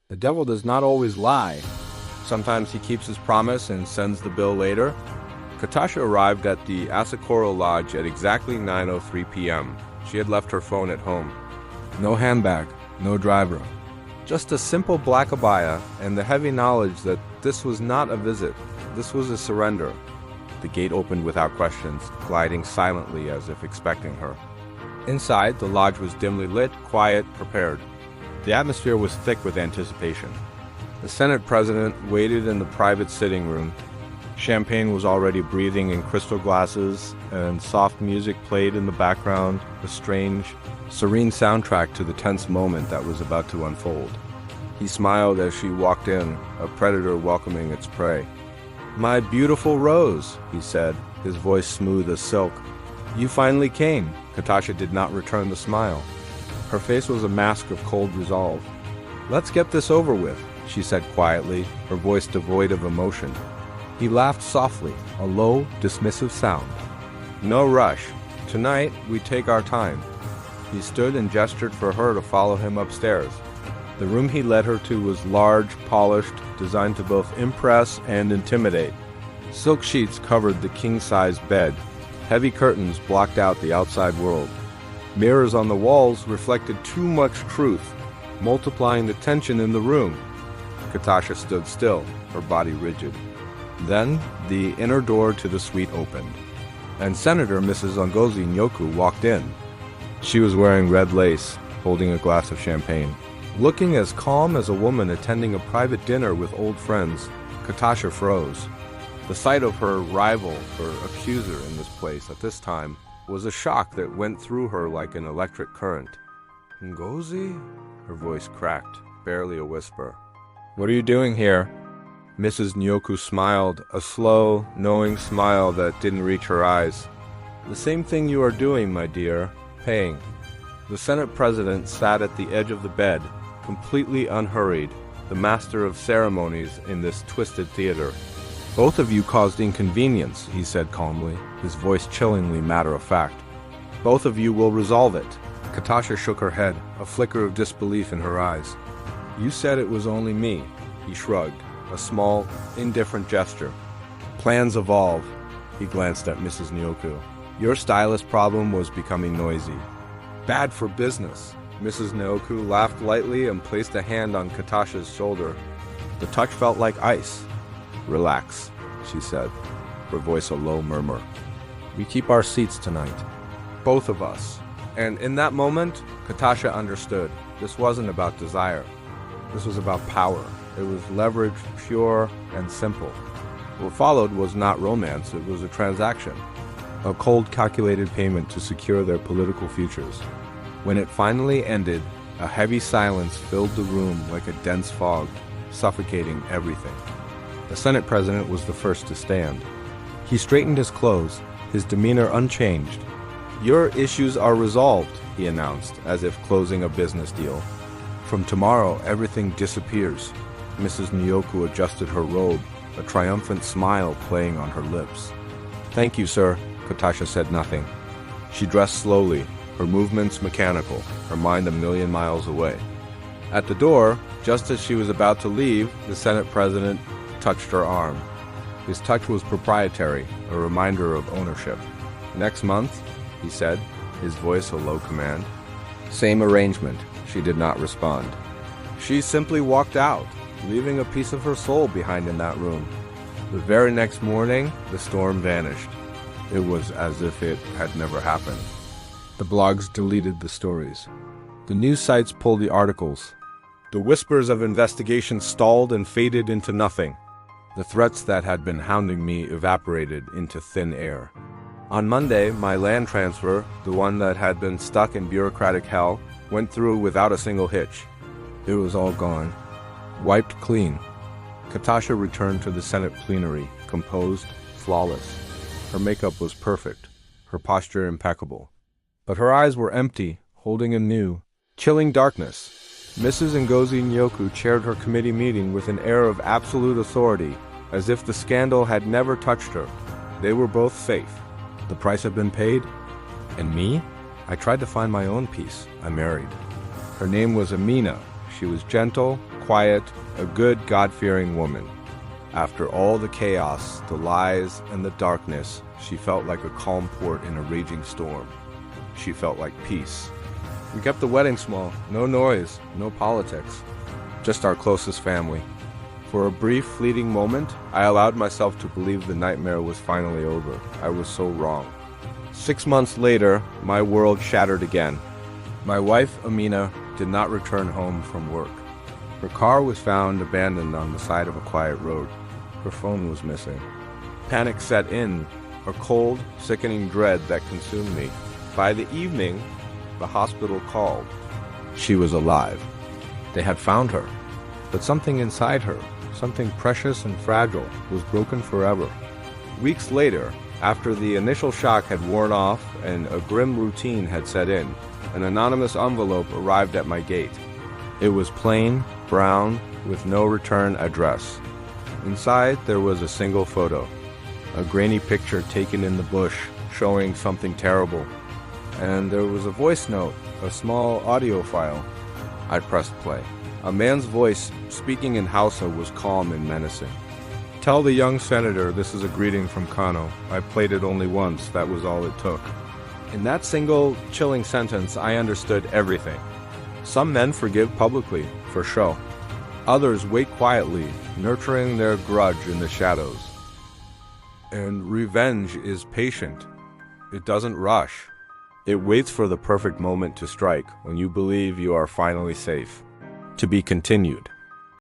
The devil does not always lie. Sometimes he keeps his promise and sends the bill later. Katasha arrived at the Asakoro Lodge at exactly 9:03 p.m. She had left her phone at home. No handbag, no driver. Just a simple black abaya and the heavy knowledge that this was not a visit. This was a surrender. The gate opened without questions, gliding silently as if expecting her. Inside, the lodge was dimly lit, quiet, prepared. The atmosphere was thick with anticipation. The Senate president waited in the private sitting room. Champagne was already breathing in crystal glasses, and soft music played in the background, a strange, serene soundtrack to the tense moment that was about to unfold. He smiled as she walked in, a predator welcoming its prey. "My beautiful Rose," he said, his voice smooth as silk. "You finally came." Katasha did not return the smile. Her face was a mask of cold resolve. "Let's get this over with," she said quietly, her voice devoid of emotion. He laughed softly, a low, dismissive sound. "No rush. Tonight, we take our time." He stood and gestured for her to follow him upstairs. The room he led her to was large, polished, designed to both impress and intimidate. Silk sheets covered the king-size bed. Heavy curtains blocked out the outside world. Mirrors on the walls reflected too much truth, multiplying the tension in the room. Katasha stood still, her body rigid. Then, the inner door to the suite opened, and Senator Mrs. Ngozi Nyoku walked in. She was wearing red lace, holding a glass of champagne. Looking as calm as a woman attending a private dinner with old friends, Katasha froze. The sight of her rival, her accuser in this place at this time, was a shock that went through her like an electric current. "Ngozi?" Her voice cracked, barely a whisper. "What are you doing here?" Mrs. Nyoku smiled, a slow, knowing smile that didn't reach her eyes. "The same thing you are doing, my dear, paying." The Senate president sat at the edge of the bed, completely unhurried, the master of ceremonies in this twisted theater. "Both of you caused inconvenience," he said calmly, his voice chillingly matter-of-fact. "Both of you will resolve it." Katasha shook her head, a flicker of disbelief in her eyes. "You said it was only me," he shrugged, a small, indifferent gesture. "Plans evolve." He glanced at Mrs. Nyoku. "Your stylist problem was becoming noisy. Bad for business." Mrs. Nyoku laughed lightly and placed a hand on Katasha's shoulder. The touch felt like ice. "Relax," she said, her voice a low murmur. "We keep our seats tonight. Both of us." And in that moment, Katasha understood. This wasn't about desire. This was about power. It was leverage, pure and simple. What followed was not romance, it was a transaction. A cold, calculated payment to secure their political futures. When it finally ended, a heavy silence filled the room like a dense fog, suffocating everything. The Senate president was the first to stand. He straightened his clothes, his demeanor unchanged. "Your issues are resolved," he announced, as if closing a business deal. "From tomorrow, everything disappears." Mrs. Nyoku adjusted her robe, a triumphant smile playing on her lips. "Thank you, sir." Katasha said nothing. She dressed slowly, her movements mechanical, her mind a million miles away. At the door, just as she was about to leave, the Senate president touched her arm. His touch was proprietary, a reminder of ownership. "Next month," he said, his voice a low command. Same arrangement. She did not respond. She simply walked out, leaving a piece of her soul behind in that room. The very next morning, the storm vanished. It was as if it had never happened. The blogs deleted the stories. The news sites pulled the articles. The whispers of investigation stalled and faded into nothing. The threats that had been hounding me evaporated into thin air. On Monday, my land transfer, the one that had been stuck in bureaucratic hell, went through without a single hitch. It was all gone. Wiped clean. Katasha returned to the Senate plenary, composed, flawless. Her makeup was perfect, her posture impeccable. But her eyes were empty, holding a new, chilling darkness. Mrs. Ngozi Nyoku chaired her committee meeting with an air of absolute authority, as if the scandal had never touched her. They were both safe. The price had been paid. And me? I tried to find my own peace. I married. Her name was Amina. She was gentle, quiet, a good, God-fearing woman. After all the chaos, the lies, and the darkness, she felt like a calm port in a raging storm. She felt like peace. We kept the wedding small, no noise, no politics, just our closest family. For a brief, fleeting moment, I allowed myself to believe the nightmare was finally over. I was so wrong. 6 months later, my world shattered again. My wife, Amina, did not return home from work. Her car was found abandoned on the side of a quiet road. Her phone was missing. Panic set in, a cold, sickening dread that consumed me. By the evening, the hospital called. She was alive. They had found her. But something inside her, something precious and fragile, was broken forever. Weeks later, after the initial shock had worn off and a grim routine had set in, an anonymous envelope arrived at my gate. It was plain, brown, with no return address. Inside, there was a single photo, a grainy picture taken in the bush showing something terrible. And there was a voice note, a small audio file. I pressed play. A man's voice, speaking in Hausa, was calm and menacing. Tell the young senator this is a greeting from Kano. I played it only once, that was all it took. In that single, chilling sentence, I understood everything. Some men forgive publicly, for show. Others wait quietly, nurturing their grudge in the shadows. And revenge is patient. It doesn't rush. It waits for the perfect moment to strike when you believe you are finally safe. To be continued.